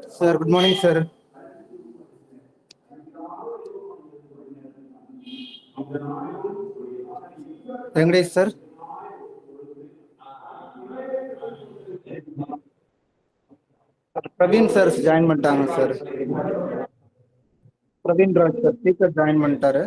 Sir, good morning, sir. Venkatesh, sir. Praveen, sir, join பண்ணிட்டாங்க, sir. Praveen Raj, sir, speaker join பண்ணிட்டாரு.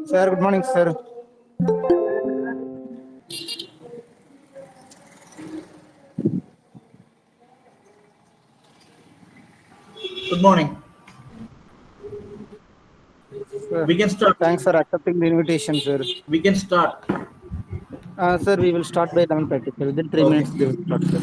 Sir, good morning, sir. Good morning. Sir, We can start. thanks for accepting the invitation, sir. We can start. Sir, we will start by 11:30, sir. Within 3 Okay. minutes, they will start, sir.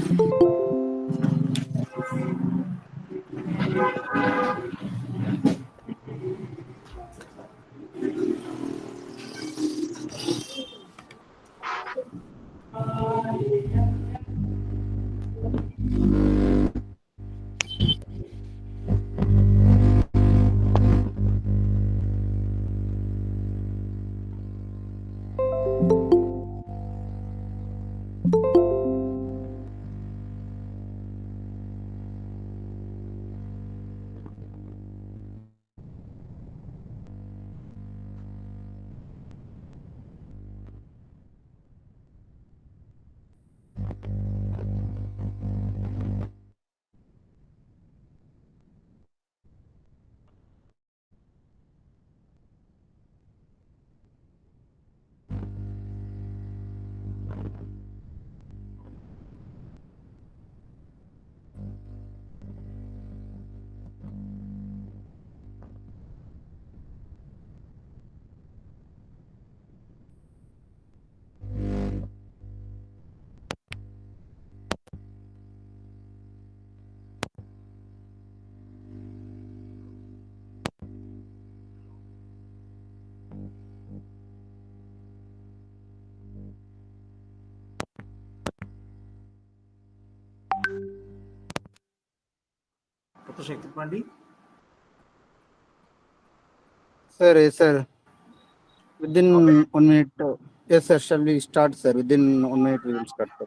Dr. Shakti Pandi. Sir, yes, sir. Within Okay. 1 minute. Yes, sir. Shall we start, sir? Within 1 minute, we will start, sir.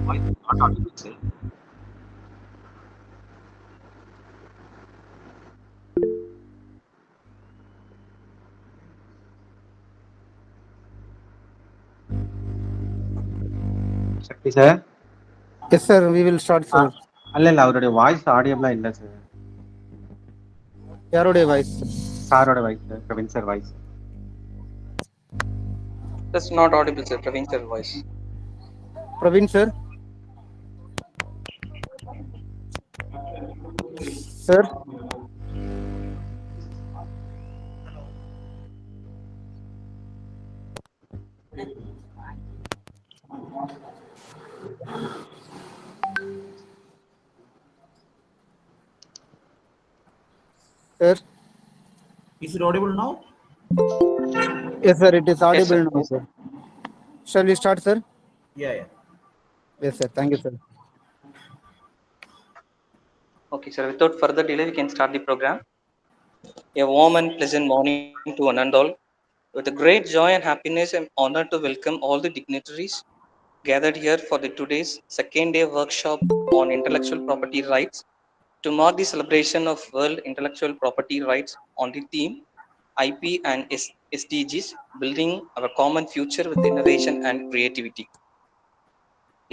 Voice not audible, sir. Shakti sir. Yes, sir. We will start, sir. ಅಲ್ಲಲ್ಲ ಅವருடைய voice ஆடியபிளா இல்ல sir. Yarude voice. சாரோட voice Praveen sir voice. That's not audible, sir. Praveen sir voice. Praveen, sir. Sir. Sir. Is it audible now? Yes, sir. It is Yes, audible sir. now, sir. Shall we start, sir? Yeah. Yes, sir. Thank you, sir. Okay, sir. Without further delay, we can start the program. A warm and pleasant morning to one and all. With a great joy and happiness, I'm honored to welcome all the dignitaries gathered here for the today's second day workshop on intellectual property rights to mark the celebration of World Intellectual Property Rights on the theme IP and SDGs, building our common future with innovation and creativity.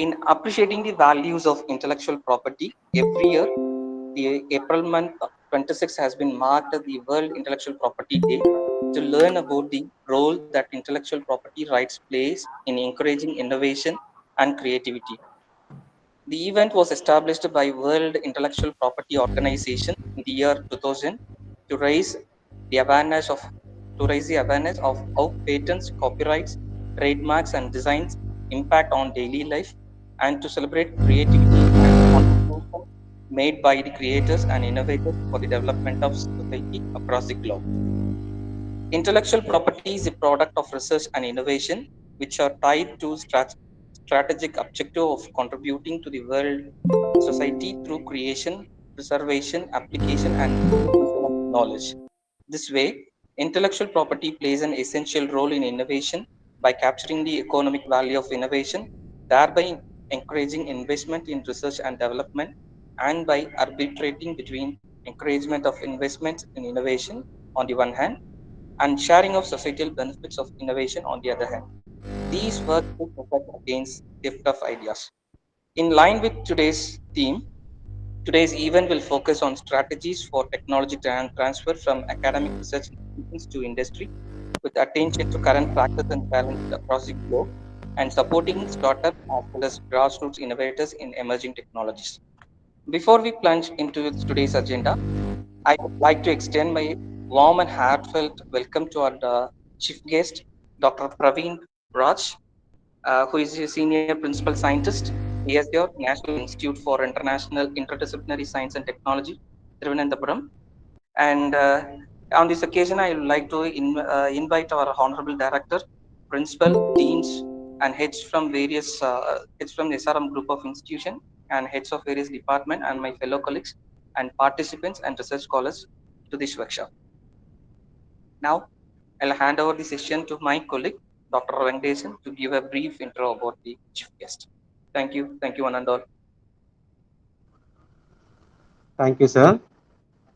In appreciating the values of intellectual property, every year, the April month 26 has been marked as the World Intellectual Property Day to learn about the role that intellectual property rights plays in encouraging innovation and creativity. The event was established by World Intellectual Property Organization in the year 2000 to the awareness of of how patents, copyrights, trademarks, and designs impact on daily life, and to celebrate creativity and contribution made by the creators and innovators for the development of society across the globe. Intellectual property is a product of research and innovation, which are tied to strategic objective of contributing to the world society through creation, preservation, application, and distribution of knowledge. This way, intellectual property plays an essential role in innovation by capturing the economic value of innovation, thereby encouraging investment in research and development, and by arbitrating between encouragement of investments in innovation on the one hand and sharing of societal benefits of innovation on the other hand. These work to protect against theft of ideas. In line with today's theme, today's event will focus on strategies for technology transfer from academic research institutions to industry, with attention to current practice and challenges across the globe, and supporting startups as well as grassroots innovators in emerging technologies. Before we plunge into today's agenda, I would like to extend my warm and heartfelt welcome to our chief guest, Dr. Praveen Raj, who is a senior principal scientist, CISR, National Institute for International Interdisciplinary Science and Technology, Thiruvananthapuram. And on this occasion, I would like to invite our honorable director, principal, deans, and heads from the SRM group of institution and heads of various department and my fellow colleagues and participants and research scholars to this workshop. Now, I'll hand over the session to my colleague, Dr. Venkatesan, to give a brief intro about the chief guest. Thank you. Thank you, one and all. Thank you, sir.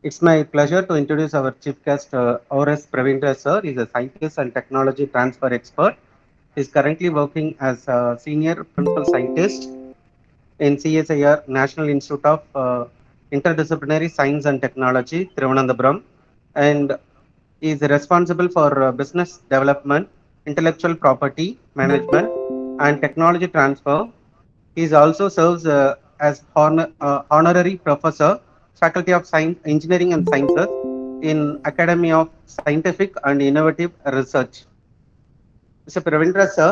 It's my pleasure to introduce our chief guest, ORS Praveen Raj, sir. He's a scientist and technology transfer expert. He's currently working as a senior principal scientist in CSIR, National Institute of Interdisciplinary Science and Technology, Thiruvananthapuram, and is responsible for business development, intellectual property management, and technology transfer. He also serves as honorary professor, Faculty of Science, Engineering and Sciences in Academy of Scientific and Innovative Research. Mr. Praveen sir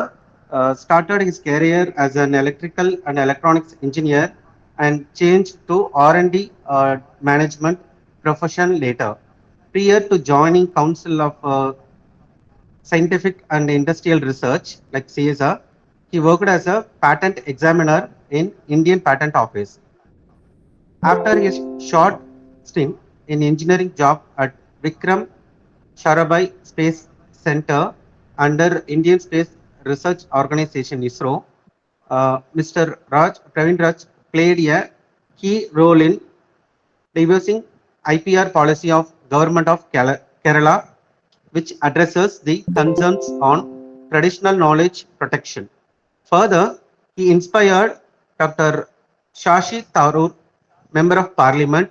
started his career as an electrical and electronics engineer and changed to R&D management profession later. Prior to joining Council of Scientific and Industrial Research, like CISR, he worked as a patent examiner in Indian Patent Office. After his short stint in engineering job at Vikram Sarabhai Space Center under Indian Space Research Organization ISRO, Mr. Praveen Raj played a key role in devising IPR policy of Government of Kerala, which addresses the concerns on traditional knowledge protection. Further, he inspired Dr. Shashi Tharoor, Member of Parliament,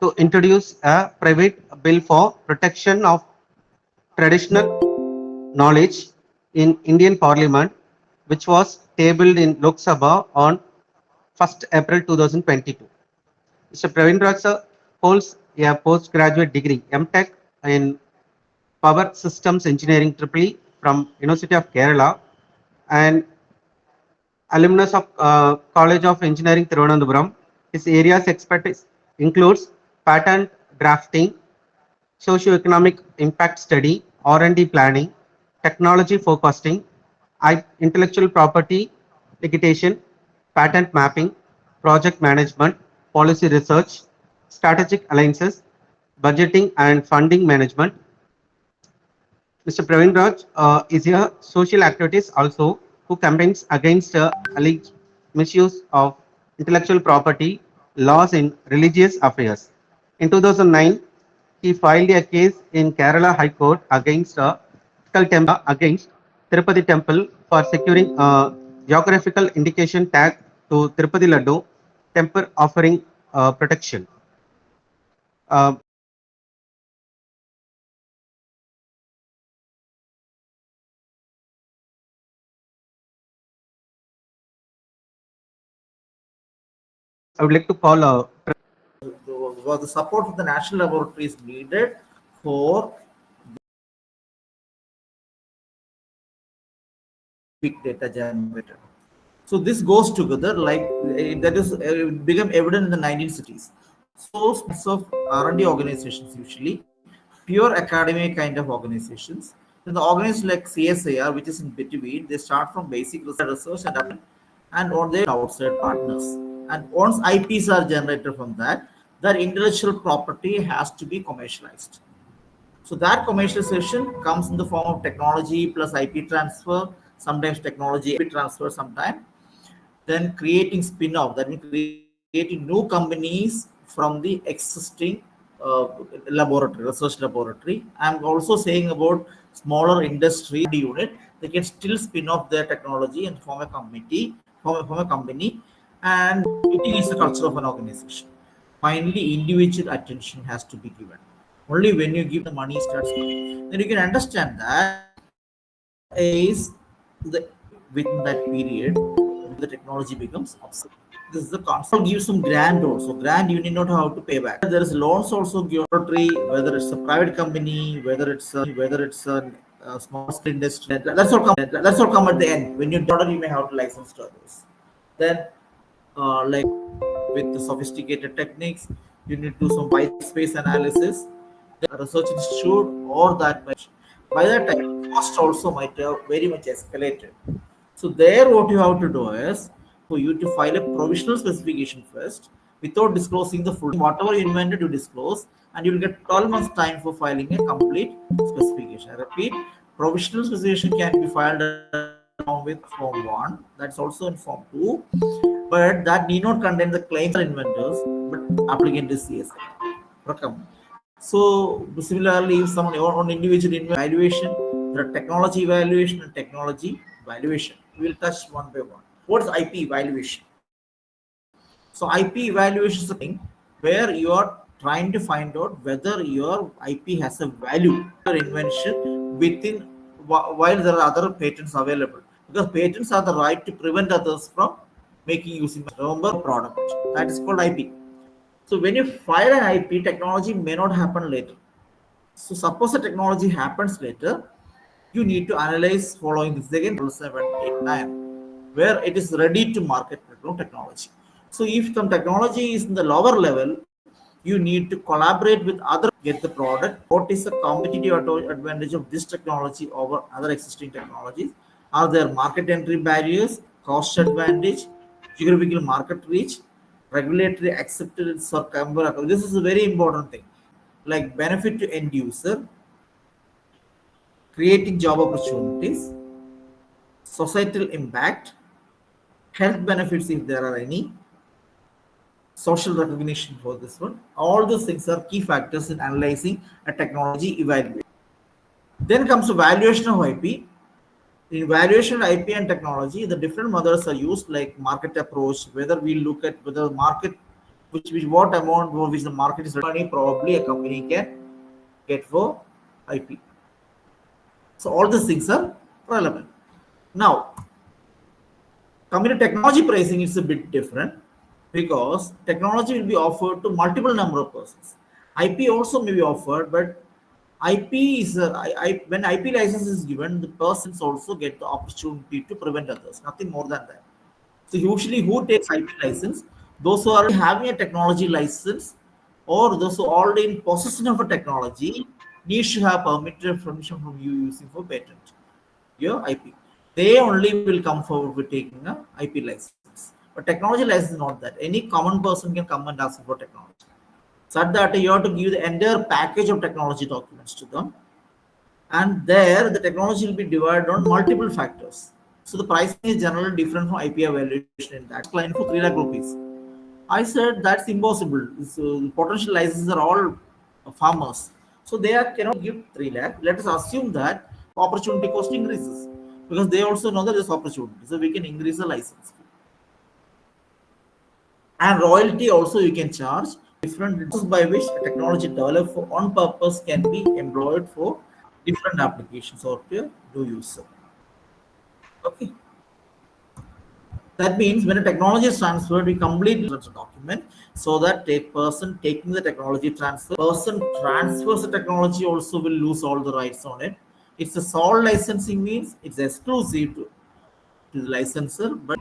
to introduce a private bill for protection of traditional knowledge in Indian Parliament, which was tabled in Lok Sabha on 1st April 2022. Mr. Praveen Raj holds a postgraduate degree (MTech) in Power Systems Engineering EEE from University of Kerala and alumnus of College of Engineering Thiruvananthapuram. His areas expertise includes patent drafting, socio-economic impact study, R&D planning, technology forecasting, intellectual property litigation, patent mapping, project management, policy research, strategic alliances, budgeting and funding management. Mr. Praveen Raj is a social activist also who campaigns against alleged misuse of intellectual property laws in religious affairs. In 2009, he filed a case in Kerala High Court against Tirupati Temple for securing a geographical indication tag to Tirupati Laddu temple offering protection. Uh, I would like to call The support of the national laboratory is needed for big data generated. So this goes together like that is become evident in the 1960s. So of R&D organizations usually pure academic kind of organizations. Then the organizations like CSIR, which is in between, they start from basic research and on their outside partners. And once IPs are generated from that, their intellectual property has to be commercialized. So that commercialization comes in the form of technology plus IP transfer, sometimes technology IP transfer, sometimes then creating spin-off, that means creating new companies from the existing laboratory, research laboratory. I'm also saying about smaller industry unit, they can still spin off their technology and form a committee, form a company, and it is the culture of an organization. Finally, individual attention has to be given. Only when you give the money starts, then you can understand that is the within that period the technology becomes obsolete. This is the concept. Give some grant also. Grant you need not how to pay back. There is loans also given, whether it's a private company, whether it's a small scale industry. That's all come. That's all come at the end. When you order, you may have to license to others. Then, like with the sophisticated techniques, you need to do some white space analysis. The research institute or that much. By that time, cost also might have very much escalated. So there, what you have to do is for you to file a provisional specification first, without disclosing the full. Whatever you invented, you disclose, and you will get 12 months time for filing a complete specification. I repeat, provisional specification can be filed along with Form 1. That's also in Form 2, but that need not contain the claims of inventors, but applicant is CSR. So similarly, if someone on individual evaluation, there are technology evaluation and technology valuation. We will touch one by one. What is IP evaluation? So IP evaluation is a thing where you are trying to find out whether your IP has a value or invention within while there are other patents available. because patents are the right to prevent others from making using remember product. That is called IP. So when you file an IP, technology may not happen later. So suppose the technology happens later, you need to analyze following this again 789, where it is ready to market technology. So if some technology is in the lower level, you need to collaborate with other get the product. What is the competitive advantage of this technology over other existing technologies? Are there market entry barriers, cost advantage, geographical market reach, regulatory acceptance or this is a very important thing. Like benefit to end user, creating job opportunities, societal impact, health benefits if there are any, social recognition for this one. All those things are key factors in analyzing a technology evaluation. Then comes the valuation of IP. In valuation of IP and technology, the different methods are used like market approach, whether we look at whether the market, which what amount which the market is money, probably a company can get for IP. So all these things are relevant. Now, coming to technology pricing, it's a bit different because technology will be offered to multiple number of persons. IP also may be offered, but IP is when IP license is given, the persons also get the opportunity to prevent others. Nothing more than that. So usually, who takes IP license? Those who are having a technology license, or those who are already in possession of a technology, needs to have permission from you using for patent your IP. They only will come forward with taking a IP license. But technology license is not that. Any common person can come and ask for technology. So at that you have to give the entire package of technology documents to them. And there the technology will be divided on multiple factors. So the pricing is generally different from IPR valuation in that client for 3 lakh rupees. I said that's impossible. So the potential licenses are all farmers. So they cannot give 3 lakh. Let us assume that opportunity cost increases because they also know that there's opportunity. So we can increase the license. And royalty also you can charge different reasons by which a technology developed for on purpose can be employed for different applications or to do use. Okay. That means when a technology is transferred, we completely a document so that a person taking the technology transfer, person transfers the technology also will lose all the rights on it. It's a sole licensing means it's exclusive to the licensor, but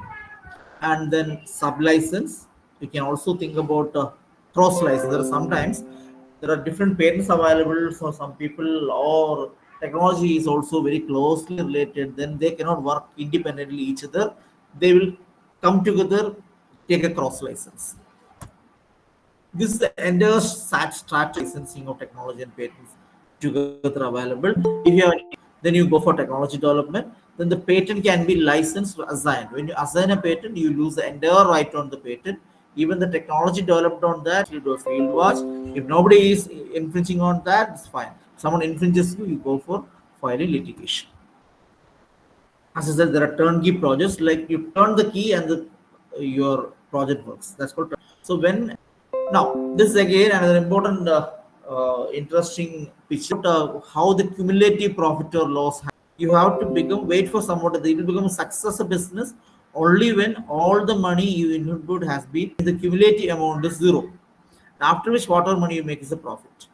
and then sub license. We can also think about cross license. Sometimes there are different patents available for some people, or technology is also very closely related. Then they cannot work independently each other. They will come together, take a cross license. This is the entire strat licensing of technology and patents together available. If you have then you go for technology development. Then the patent can be licensed or assigned. When you assign a patent, you lose the entire right on the patent. Even the technology developed on that, you do a field watch. If nobody is infringing on that, it's fine. Someone infringes you, you go for filing litigation. As I said, there are turnkey projects like you turn the key and your project works. That's called. So when now this is again another important interesting picture how the cumulative profit or loss. You have to wait for someone. It will become a success of business only when all the money you input has been the cumulative amount is zero. After which whatever money you make is a profit.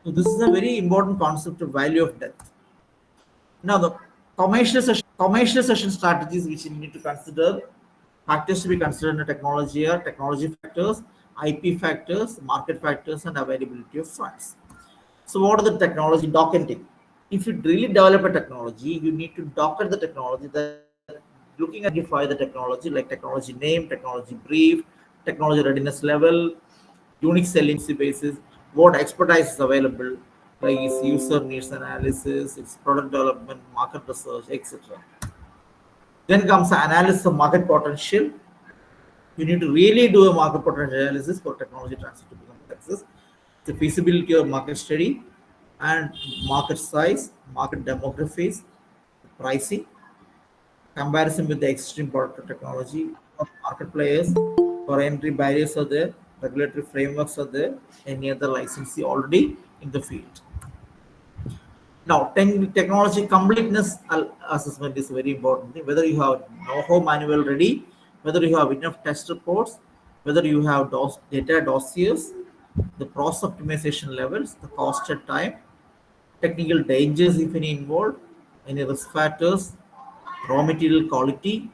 So this is a very important concept of value of death. Now the commercial session strategies which you need to consider, factors to be considered in technology are technology factors, IP factors, market factors, and availability of funds. So what are the technology docketing? If you really develop a technology, you need to docket the technology that looking at identify the technology like technology name, technology brief, technology readiness level, unique selling basis, what expertise is available, like its user needs analysis, its product development, market research, etc. Then comes the analysis of market potential. You need to really do a market potential analysis for technology transfer to become success. The feasibility of market study and market size, market demographics, pricing, comparison with the existing product or technology, market players, for entry barriers are there, regulatory frameworks are there, any other licensee already in the field. Now, technology completeness assessment is very important thing. Whether you have know-how manual ready, whether you have enough test reports, whether you have data dossiers, the process optimization levels, the cost and time, technical dangers if any involved, any risk factors, raw material quality,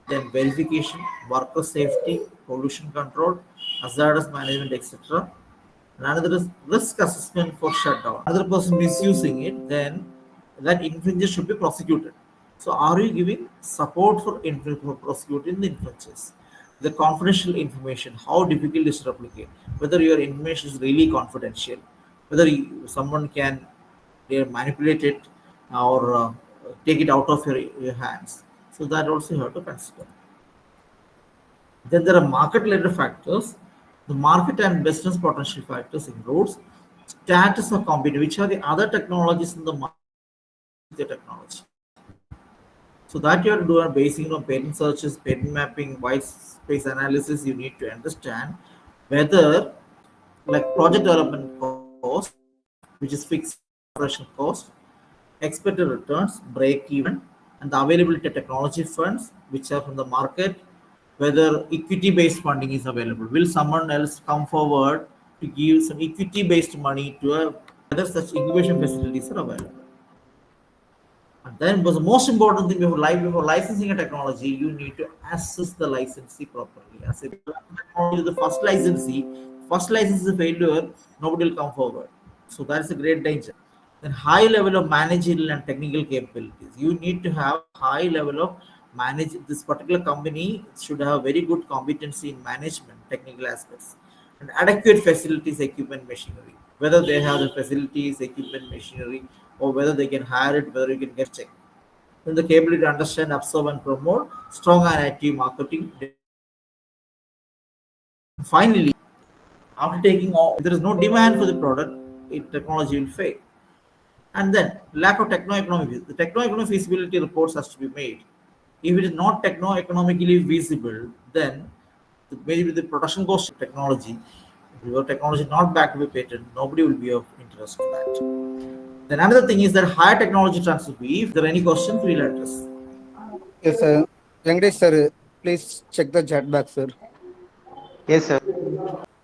then verification, worker safety, pollution control, hazardous management, etc. Another is risk assessment for shutdown. Another person misusing it, then that infringer should be prosecuted. So, are you giving support for prosecuting the infringers? The confidential information, how difficult is to replicate? Whether your information is really confidential, whether someone can manipulate it or take it out of your hands. So that also you have to consider. Then there are market-related factors. The market and business potential factors includes status of company, which are the other technologies in the market, the technology. So that you are doing basing on patent searches, patent mapping, white space analysis. You need to understand whether like project development cost, which is fixed operational cost, expected returns, break even, and the availability of technology funds which are from the market, whether equity based funding is available. Will someone else come forward to give some equity based money to whether such incubation facilities are available? And then was the most important thing before licensing a technology, you need to assess the licensee properly. As if technology is the first license is a failure, nobody will come forward. So that is a great danger. Then high level of managerial and technical capabilities. You need to have high level of manage this particular company should have very good competency in management, technical aspects, and adequate facilities, equipment, machinery. Whether they have the facilities, equipment, machinery, or whether they can hire it, whether you can get checked. Then the capability to understand, absorb, and promote strong and active marketing. Finally, after taking all, if there is no demand for the product, technology will fail. And then lack of techno-economic. The techno-economic feasibility reports has to be made. If it is not techno-economically feasible, then maybe the production cost of technology, if your technology is not backed by patent, nobody will be of interest to that. Then another thing is that higher technology transfer fee. If there are any questions, we'll address. Yes, sir. Venkatesh, sir, please check the chat box, sir. Yes, sir.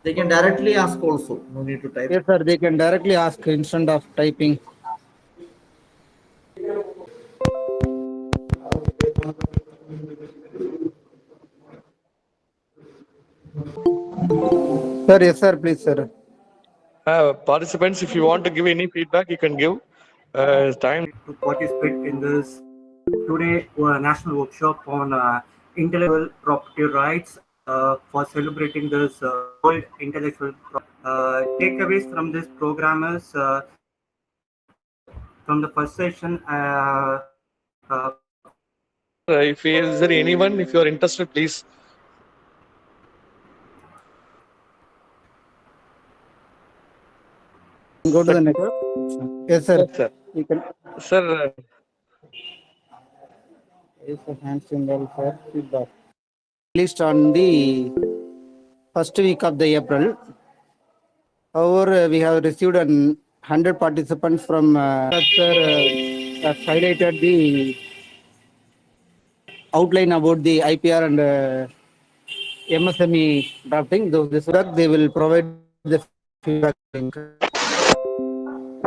They can directly ask also. No need to type. Yes, sir. They can directly ask instead of typing. Sir, yes, sir. Please, sir. Participants, if you want to give any feedback, you can give. Time to participate in this today national workshop on intellectual property rights for celebrating this World Intellectual Property. Takeaways from this program is from the first session. if is there anyone, if you are interested, please. Go to the next. Yes, sir. Yes, sir. You can Sir, use the hand symbol for feedback. Released on the first week of the April. However, we have received 100 participants from sir has highlighted the outline about the IPR and MSME drafting. Though this work, they will provide the feedback link.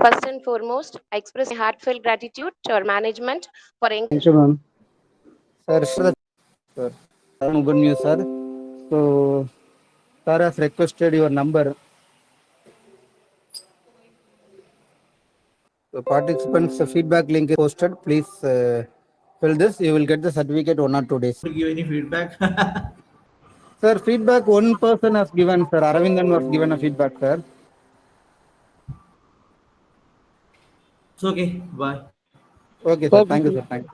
First and foremost, I express my heartfelt gratitude to our management for Thank you, ma'am. Sir, Arun Upmanyu, sir. So, sir has requested your number. The participants' feedback link is posted. Please fill this. You will get the certificate 1 or 2 days. To give any feedback. Sir, feedback one person has given, sir. Aravindan was given a feedback, sir. It's okay. Bye. Okay, sir. Thank you, sir. Thank you.